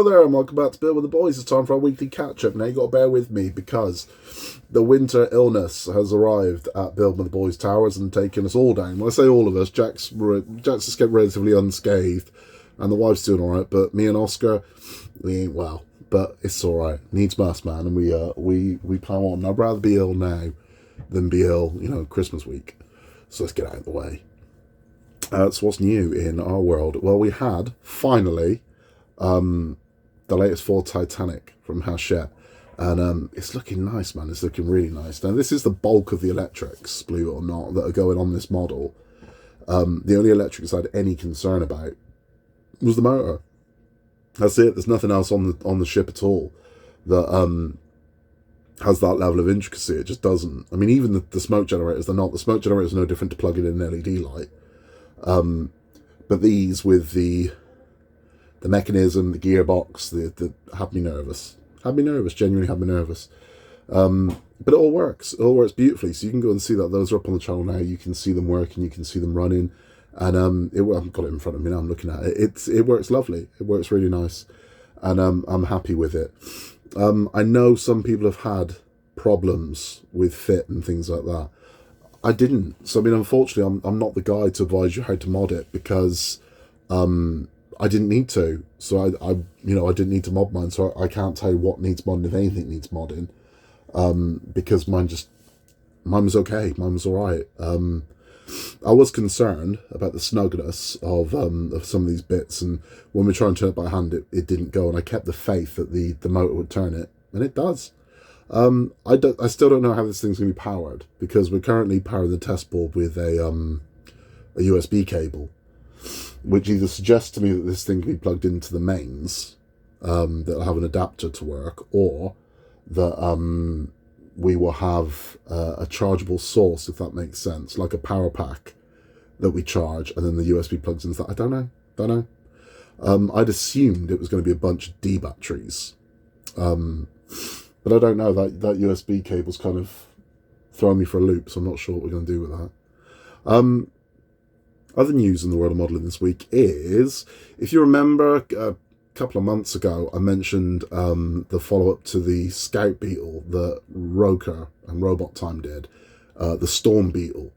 Hello there and welcome back to Build with the Boys. It's time for our weekly catch-up. Now you got to bear with me because the winter illness has arrived at Build with the Boys Towers and taken us all down. When I say all of us, Jack's escaped relatively unscathed and the wife's doing alright, but me and Oscar, we ain't well. But it's alright. Needs must, man, and we plow on. I'd rather be ill now than be ill, Christmas week. So let's get out of the way. So what's new in our world? Well, we had, finally, the latest for Titanic from Hachette, and it's looking nice, man. It's looking really nice. Now, this is the bulk of the electrics, believe it or not, that are going on this model. The only electrics I had any concern about was the motor. That's it. There's nothing else on the ship at all that has that level of intricacy. It just doesn't. I mean, even the smoke generators, they're not. The smoke generators are no different to plugging in an LED light. But these with the mechanism, the gearbox, the had me nervous. Genuinely had me nervous. But it all works. It all works beautifully. So you can go and see that. Those are up on the channel now. You can see them working. You can see them running. And I haven't got it in front of me now. I'm looking at it. It works lovely. It works really nice. And I'm happy with it. I know some people have had problems with fit and things like that. I didn't. So, I mean, unfortunately, I'm not the guy to advise you how to mod it because I didn't need to. So, I didn't need to mod mine. So, I can't tell you what needs modding, if anything needs modding. Because mine was okay. Mine was all right. I was concerned about the snugness of some of these bits. And when we try and turn it by hand, it didn't go. And I kept the faith that the motor would turn it. And it does. I still don't know how this thing's going to be powered because we're currently powering the test board with a USB cable, which either suggests to me that this thing can be plugged into the mains, that'll have an adapter to work, or that we will have a chargeable source, if that makes sense, like a power pack that we charge, and then the USB plugs into that. I don't know. I'd assumed it was going to be a bunch of D batteries. But I don't know, that USB cable's kind of throwing me for a loop, so I'm not sure what we're going to do with that. Other news in the world of modelling this week is, if you remember, a couple of months ago, I mentioned the follow-up to the Scout Beetle that Roker and Robot Time did. The Storm Beetle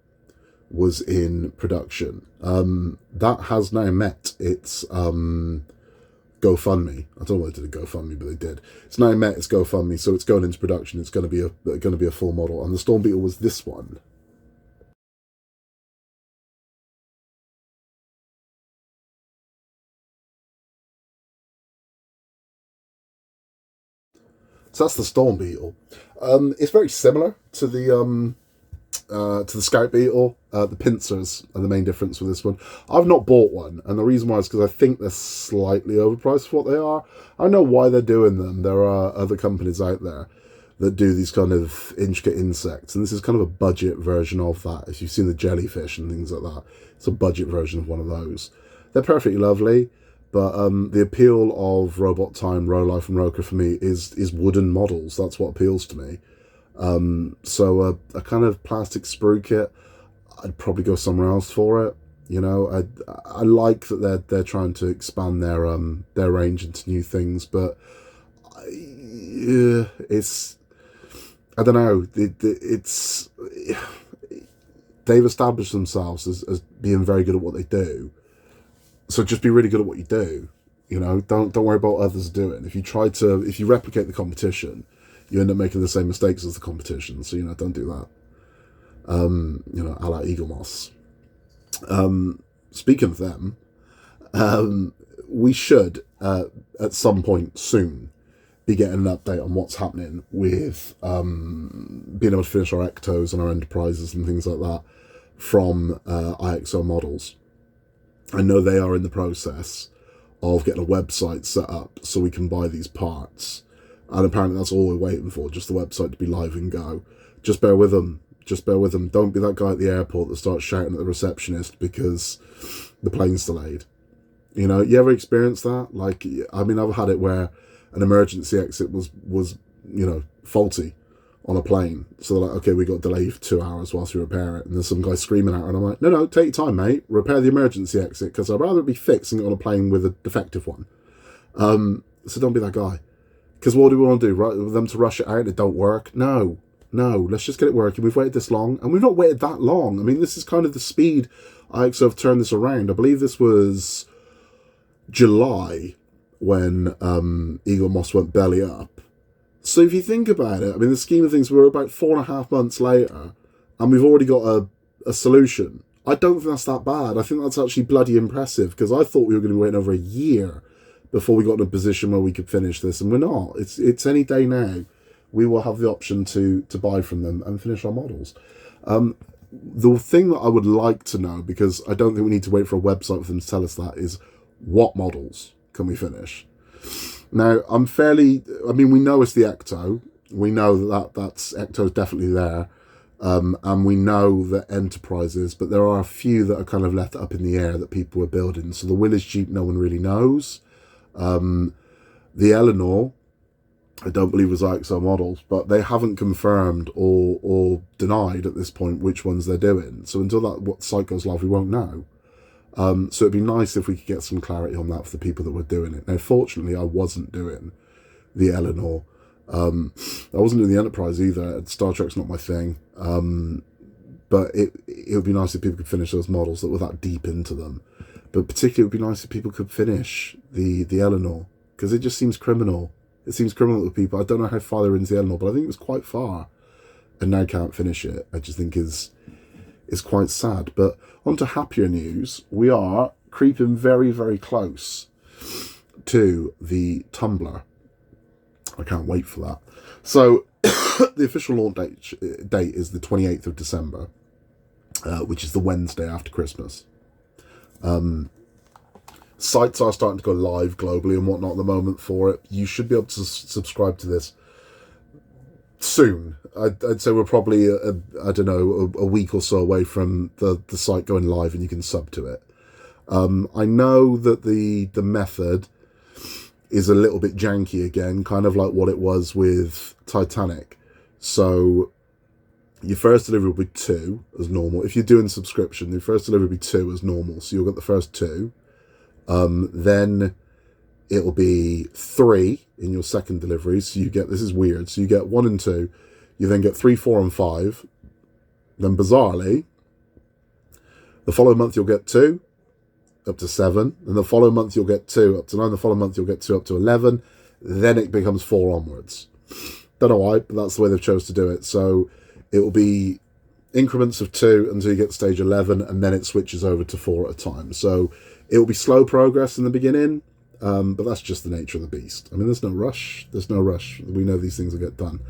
was in production. That has now met its GoFundMe. I don't know why they did a GoFundMe, but they did. It's now met its GoFundMe, so it's going into production. It's going to be a full model, and the Storm Beetle was this one. So that's the Storm Beetle. It's very similar to the Scout Beetle. The pincers are the main difference with this one. I've not bought one, and the reason why is because I think they're slightly overpriced for what they are. I know why they're doing them. There are other companies out there that do these kind of intricate insects, and this is kind of a budget version of that. If you've seen the jellyfish and things like that, it's a budget version of one of those. They're perfectly lovely, but the appeal of Robot Time, Rolife, and Roker for me is wooden models. That's what appeals to me. So a kind of plastic sprue kit, I'd probably go somewhere else for it. I like that they're trying to expand their range into new things, but it's, I don't know. It's they've established themselves as being very good at what they do. So just be really good at what you do. Don't worry about what others are doing. If you replicate the competition, you end up making the same mistakes as the competition. So, don't do that. A la Eagle Moss. Speaking of them, we should, at some point soon, be getting an update on what's happening with being able to finish our Ectos and our Enterprises and things like that from IXO models. I know they are in the process of getting a website set up so we can buy these parts. And apparently that's all we're waiting for, just the website to be live and go. Just bear with them. Don't be that guy at the airport that starts shouting at the receptionist because the plane's delayed. You ever experienced that? I've had it where an emergency exit was faulty on a plane. So they're like, okay, we got delayed for 2 hours whilst we repair it. And there's some guy screaming at her, and I'm like, no, take your time, mate. Repair the emergency exit, because I'd rather be fixing it on a plane with a defective one. So don't be that guy. Because what do we want to do? Right, them to rush it out and it don't work? No. Let's just get it working. We've waited this long, and we've not waited that long. I mean, this is kind of the speed I sort of turned this around. I believe this was July when Eagle Moss went belly up. So if you think about it, I mean, the scheme of things, we're about 4.5 months later, and we've already got a solution. I don't think that's that bad. I think that's actually bloody impressive, because I thought we were going to be waiting over a year before we got in a position where we could finish this, and we're not. It's any day now. We will have the option to buy from them and finish our models. The thing that I would like to know, because I don't think we need to wait for a website for them to tell us that, is what models can we finish? Now, we know it's the Ecto. We know that's Ecto is definitely there. And we know that Enterprise is, but there are a few that are kind of left up in the air that people are building. So the Willis Jeep, no one really knows. The Eleanor, I don't believe was IXO models, but they haven't confirmed or denied at this point which ones they're doing. So until what site goes live, we won't know. So it'd be nice if we could get some clarity on that for the people that were doing it. Now, fortunately, I wasn't doing the Eleanor. I wasn't doing the Enterprise either. Star Trek's not my thing. But it would be nice if people could finish those models that were that deep into them. But particularly, it would be nice if people could finish the Eleanor, because it just seems criminal. It seems criminal to people. I don't know how far they're into the Eleanor, but I think it was quite far, and now can't finish it. I just think is quite sad. But on to happier news. We are creeping very, very close to the Tumbler. I can't wait for that. So the official launch date is the 28th of December, which is the Wednesday after Christmas. Sites are starting to go live globally and whatnot at the moment for it. You should be able to subscribe to this soon. I'd say we're probably, a week or so away from the site going live and you can sub to it. I know that the method is a little bit janky again, kind of like what it was with Titanic. So your first delivery will be 2 as normal. If you're doing subscription, your first delivery will be 2 as normal. So you'll get the first 2. Then it'll be 3 in your second delivery. So you get, this is weird. So you get 1 and 2. You then get 3, 4, and 5. Then bizarrely, the following month you'll get 2 up to 7. And the following month you'll get 2 up to 9. The following month you'll get 2 up to 11. Then it becomes 4 onwards. Don't know why, but that's the way they've chose to do it. So it will be increments of 2 until you get to stage 11, and then it switches over to 4 at a time. So it will be slow progress in the beginning, but that's just the nature of the beast. I mean, there's no rush. There's no rush. We know these things will get done.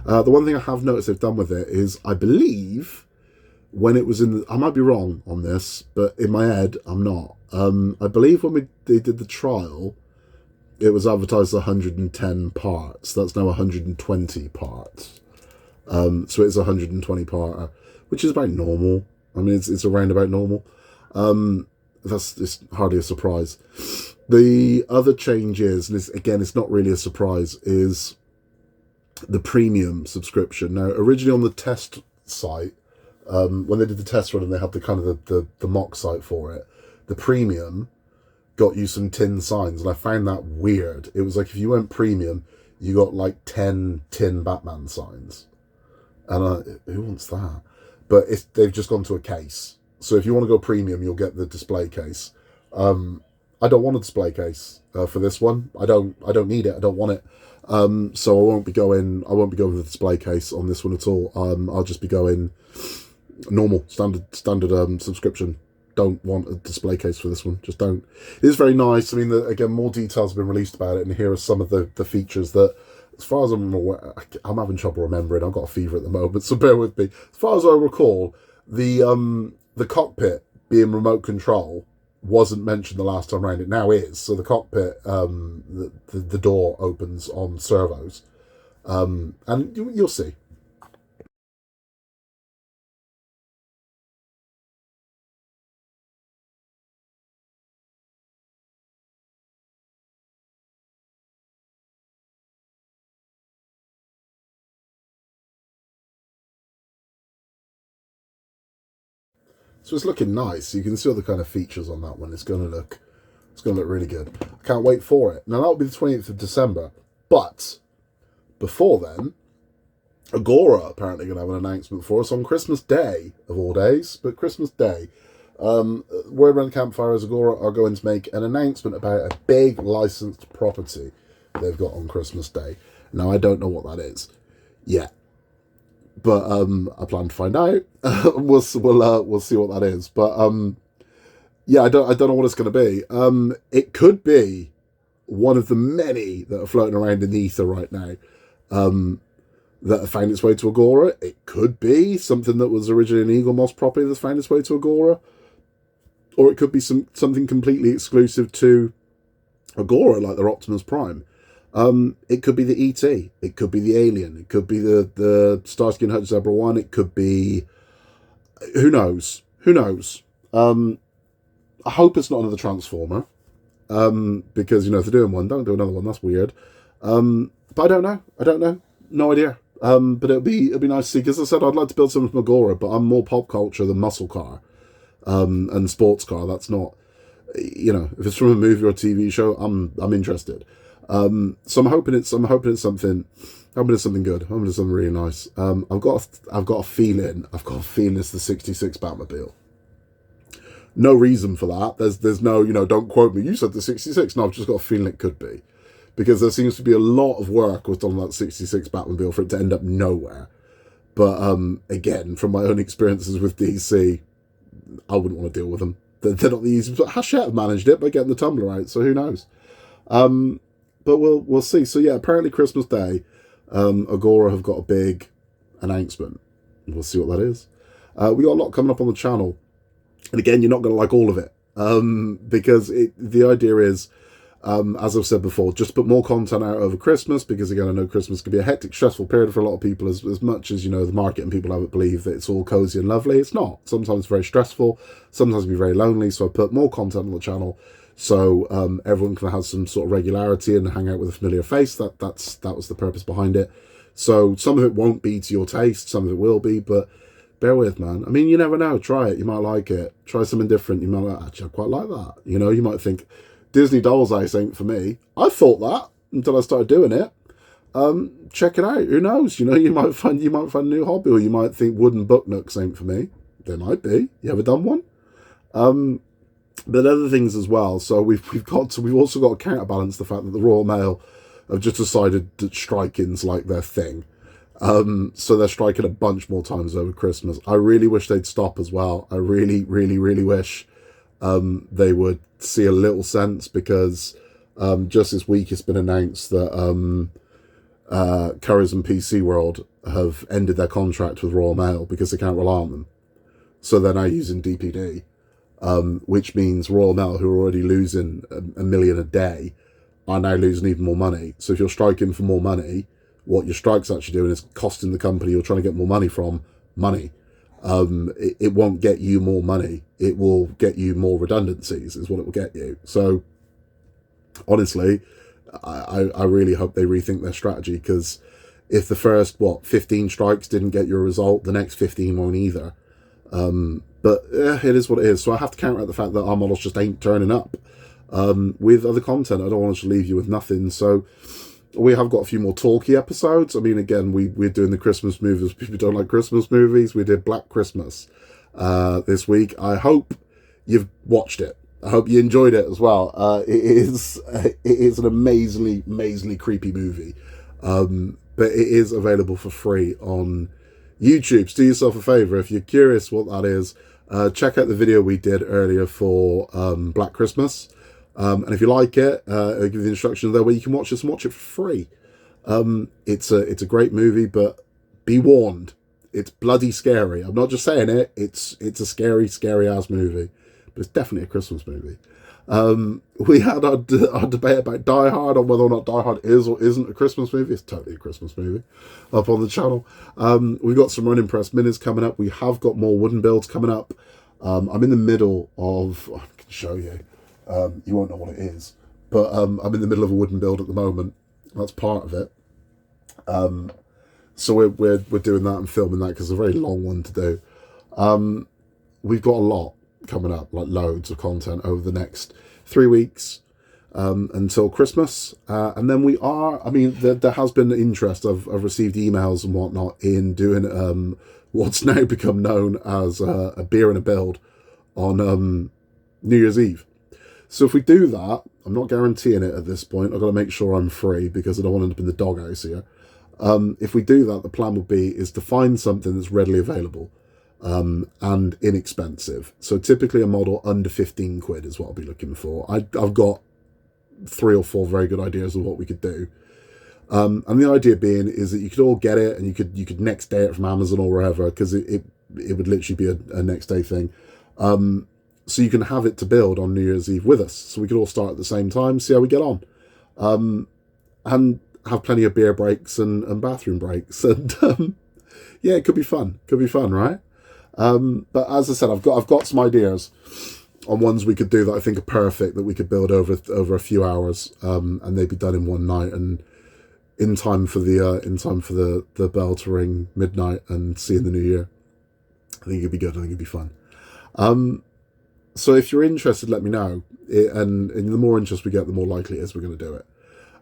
The one thing I have noticed they've done with it is, I believe, when it was I might be wrong on this, but in my head, I'm not. I believe when they did the trial, it was advertised as 110 parts. That's now 120 parts. So it's 120 parter, which is about normal. I mean, it's around about normal. It's hardly a surprise. The other change is, and it's not really a surprise, is the premium subscription. Now, originally on the test site, when they did the test run and they had the kind of the mock site for it, the premium got you some tin signs, and I found that weird. It was like if you went premium, you got like 10 tin Batman signs. And who wants that? But they've just gone to a case. So if you want to go premium, you'll get the display case. I don't want a display case for this one. I don't need it. I don't want it. So I won't be going with the display case on this one at all. I'll just be going normal standard subscription. Don't want a display case for this one. Just don't. It is very nice. I mean, again, more details have been released about it, and here are some of the features that, as far as I'm aware, I'm having trouble remembering. I've got a fever at the moment, so bear with me. As far as I recall, the cockpit being remote control wasn't mentioned the last time around. It now is. So the cockpit, the door opens on servos, and you'll see. So it's looking nice. You can see all the kind of features on that one. It's going to look It's going to look really good. I can't wait for it. Now, that'll be the 20th of December. But before then, Agora apparently going to have an announcement for us on Christmas Day, of all days. But Christmas Day, word around the campfire is Agora are going to make an announcement about a big licensed property they've got on Christmas Day. Now, I don't know what that is yet, but I plan to find out. We'll see what that is. But yeah, I don't know what it's going to be. It could be one of the many that are floating around in the ether right now. That have found its way to Agora. It could be something that was originally an Eagle Moss property that's found its way to Agora. Or it could be something completely exclusive to Agora, like their Optimus Prime. It could be the E.T. It could be the Alien. It could be the Starsky and Hutch Zebra 1. It could be... Who knows? Who knows? I hope it's not another Transformer. Because, you know, if they're doing one, don't do another one. That's weird. But I don't know. I don't know. No idea. But it'll be nice to see. Because I said I'd like to build something from Agora, but I'm more pop culture than muscle car. And sports car. That's not, you know, if it's from a movie or a TV show, I'm interested. So I'm hoping it's something good. I'm hoping it's something really nice. I've got a feeling it's the 66 Batmobile. No reason for that. There's no, you know, don't quote me. You said the 66. No, I've just got a feeling it could be. Because there seems to be a lot of work was done on that 66 Batmobile for it to end up nowhere. But again, from my own experiences with DC, I wouldn't want to deal with them. They're not the easiest. But Hachette have managed it by getting the Tumbler out, so who knows? But we'll see. So yeah, apparently Christmas Day, Agora have got a big announcement. We'll see what that is. We got a lot coming up on the channel. And again, you're not going to like all of it. Because the idea is, as I've said before, just put more content out over Christmas, because again, I know Christmas can be a hectic, stressful period for a lot of people, as much as, you know, the market and people have it believe that it's all cozy and lovely. It's not. Sometimes it's very stressful, sometimes it can be very lonely, so I put more content on the channel, so everyone can have some sort of regularity and hang out with a familiar face. That was the purpose behind it. So some of it won't be to your taste, some of it will be, but bear with, man. I mean, you never know. Try it. You might like it. Try something different. You might like, actually, I quite like that. You know, you might think, Disney Doll's Ice ain't for me. I thought that until I started doing it. Check it out. Who knows? You know, you might find a new hobby, or you might think wooden book nooks ain't for me. They might be. You ever done one? But other things as well. So we've also got to counterbalance the fact that the Royal Mail have just decided that striking's like their thing. So they're striking a bunch more times over Christmas. I really wish they'd stop as well. I really, really, really wish they would see a little sense, because just this week it's been announced that Currys and PC World have ended their contract with Royal Mail because they can't rely on them. So they're now using DPD, which means Royal Mail, who are already losing a million a day, are now losing even more money. So if you're striking for more money, what your strike's actually doing is costing the company you're trying to get more money from money. It won't get you more money. It will get you more redundancies, is what it will get you. So, honestly, I really hope they rethink their strategy, because if the first, 15 strikes didn't get you a result, the next 15 won't either. But it is what it is. So I have to counteract the fact that our models just ain't turning up. With other content, I don't want to leave you with nothing. So we have got a few more talky episodes. I mean, again, we're doing the Christmas movies. People who don't like Christmas movies. We did Black Christmas this week. I hope you've watched it. I hope you enjoyed it as well. It is an amazingly creepy movie. But it is available for free on YouTube. So do yourself a favour, if you're curious what that is, check out the video we did earlier for Black Christmas. And if you like it, I'll give you the instructions there where you can watch this and watch it for free. It's a great movie, but be warned, it's bloody scary. I'm not just saying it. It's a scary ass movie, but it's definitely a Christmas movie. We had our debate about Die Hard, on whether or not Die Hard is or isn't a Christmas movie. It's totally a Christmas movie, up on the channel. We've got some Running Press Minis coming up. We have got more wooden builds coming up. I'm in the middle of, I can show you. You won't know what it is, but I'm in the middle of a wooden build at the moment. That's part of it. So we're doing that and filming that, because it's a very long one to do. We've got a lot. coming up, like loads of content over the next 3 weeks until Christmas. And then there has been interest. I've received emails and whatnot in doing what's now become known as a beer and a build on New Year's Eve. So if we do that, I'm not guaranteeing it at this point. I've got to make sure I'm free because I don't want to end up in the doghouse here. If we do that, the plan would be is to find something that's readily available and inexpensive. So typically a model under 15 quid is what I'll be looking for. I've got 3 or 4 very good ideas of what we could do. And the idea being is that you could all get it and you could next day it from Amazon or wherever, because it would literally be a next day thing. So you can have it to build on New Year's Eve with us. So we could all start at the same time, see how we get on. And have plenty of beer breaks and bathroom breaks. And yeah, it could be fun. Could be fun, right? But as I said, I've got some ideas on ones we could do that I think are perfect, that we could build over a few hours, and they'd be done in one night and in time for the bell to ring midnight and see in the new year. I think it'd be good. I think it'd be fun. So if you're interested, let me know. And the more interest we get, the more likely it is we're going to do it.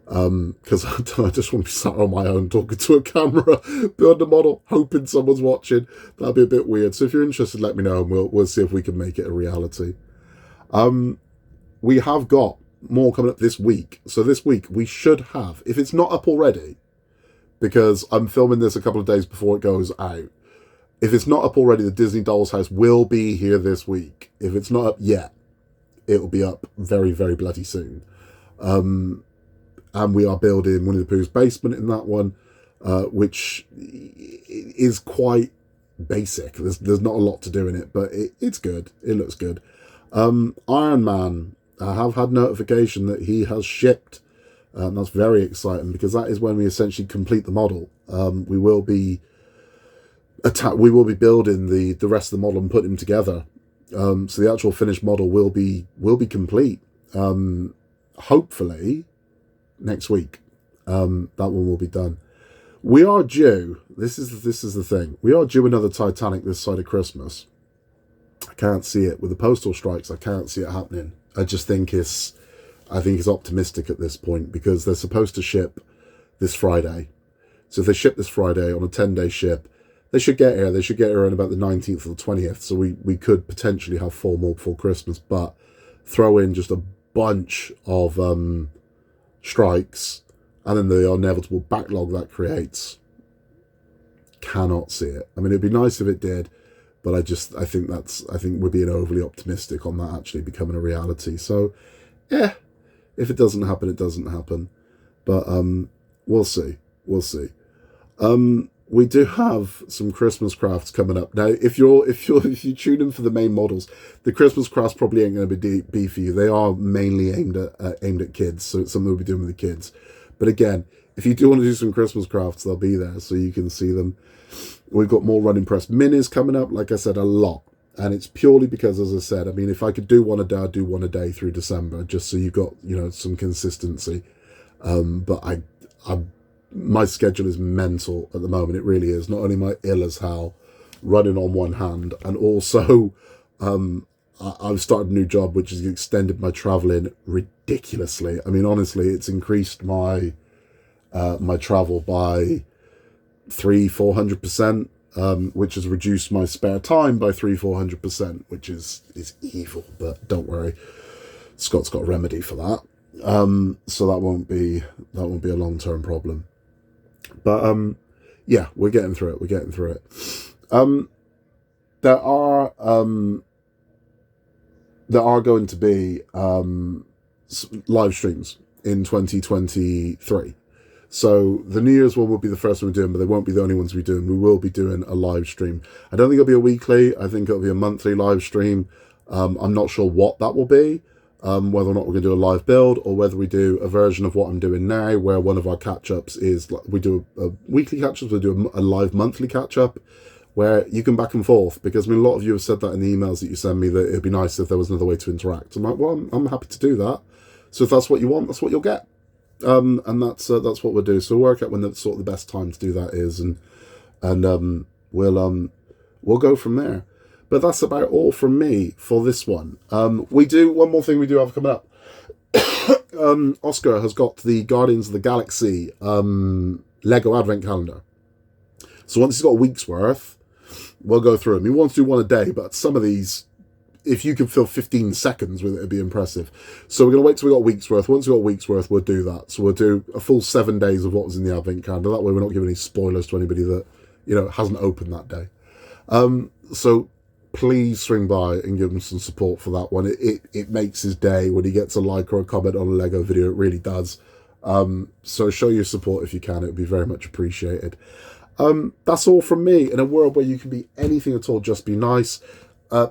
Because I just want to be sat on my own talking to a camera, building a model, hoping someone's watching. That'd be a bit weird. So if you're interested, let me know, and we'll see if we can make it a reality. We have got more coming up this week. So this week we should have, if it's not up already, because I'm filming this a couple of days before it goes out. If it's not up already, the Disney Doll's House will be here this week. If it's not up yet, it'll be up very, very bloody soon. And we are building Winnie the Pooh's basement in that one, which is quite basic. There's not a lot to do in it, but it's good. It looks good. Iron Man, I have had notification that he has shipped. That's very exciting, because that is when we essentially complete the model. We will be building the rest of the model and putting him together. So the actual finished model will be complete. Hopefully next week. That one will be done. We are due. This is the thing. We are due another Titanic this side of Christmas. I can't see it with the postal strikes. I can't see it happening. I think it's optimistic at this point, because they're supposed to ship this Friday. So if they ship this Friday on a 10-day ship, they should get here. They should get here on about the 19th or the 20th. So we could potentially have 4 more before Christmas, but throw in just a bunch of strikes and then the inevitable backlog that creates. Cannot see it. I mean, it'd be nice if it did, but I think we're being overly optimistic on that actually becoming a reality. So, if it doesn't happen, it doesn't happen. But we'll see. We'll see. We do have some Christmas crafts coming up now. If you tune in for the main models, the Christmas crafts probably ain't going to be for you. They are mainly aimed at kids, so it's something we'll be doing with the kids. But again, if you do want to do some Christmas crafts, they'll be there so you can see them. We've got more running press minis coming up, like I said, a lot. And it's purely because, as I said, I mean, if I could do one a day, I'd do one a day through December, just so you've got, some consistency. But my schedule is mental at the moment. It really is. Not only am I ill as hell, running on one hand, and also I've started a new job, which has extended my travelling ridiculously. I mean, honestly, it's increased my my travel by 300-400%, which has reduced my spare time by 300-400%, which is evil. But don't worry, Scott's got a remedy for that. So that won't be a long-term problem. But yeah, we're getting through it. There are going to be live streams in 2023. So the New Year's one will be the first one we're doing, but they won't be the only ones we're doing. We will be doing a live stream. I don't think it'll be a weekly. I think it'll be a monthly live stream. I'm not sure what that will be, whether or not we're going to do a live build, or whether we do a version of what I'm doing now, where one of our catch-ups is, we do a weekly catch-up, we do a live monthly catch-up, where you can back and forth, because I mean, a lot of you have said that in the emails that you send me, that it'd be nice if there was another way to interact. I'm like, well, I'm happy to do that. So if that's what you want, that's what you'll get. And that's what we'll do. So we'll work out when the best time to do that is, and we'll go from there. But that's about all from me for this one. We do one more thing we do have coming up. Oscar has got the Guardians of the Galaxy Lego Advent Calendar. So once he's got a week's worth, we'll go through them. He wants to do one a day, but some of these, if you can fill 15 seconds with it, it'd be impressive. So we're going to wait till we got a week's worth. Once we got a week's worth, we'll do that. So we'll do a full 7 days of what was in the Advent Calendar. That way we're not giving any spoilers to anybody that, you know, hasn't opened that day. So please swing by and give him some support for that one. It makes his day when he gets a like or a comment on a Lego video. It really does. So show your support if you can. It would be very much appreciated. That's all from me. In a world where you can be anything at all, just be nice.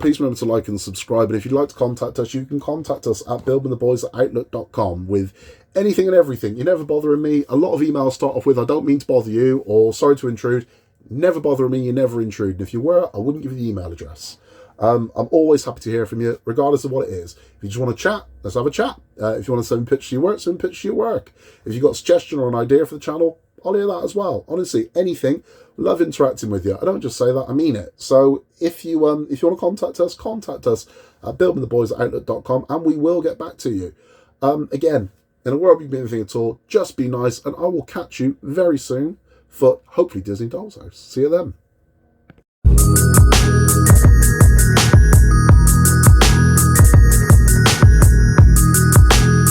Please remember to like and subscribe. And if you'd like to contact us, you can contact us at buildingtheboys@outlook.com with anything and everything. You're never bothering me. A lot of emails start off with, I don't mean to bother you, or sorry to intrude. Never bother me, you never intrude. And if you were, I wouldn't give you the email address. I'm always happy to hear from you, regardless of what it is. If you just want to chat, let's have a chat. If you want to send pictures to your work, send pictures to your work. If you've got a suggestion or an idea for the channel, I'll hear that as well. Honestly, anything. Love interacting with you. I don't just say that, I mean it. So if you want to contact us at buildingtheboys@outlook.com and we will get back to you. Again, in a world where you can be anything at all, just be nice, and I will catch you very soon for hopefully Disney Doll's House. See you then.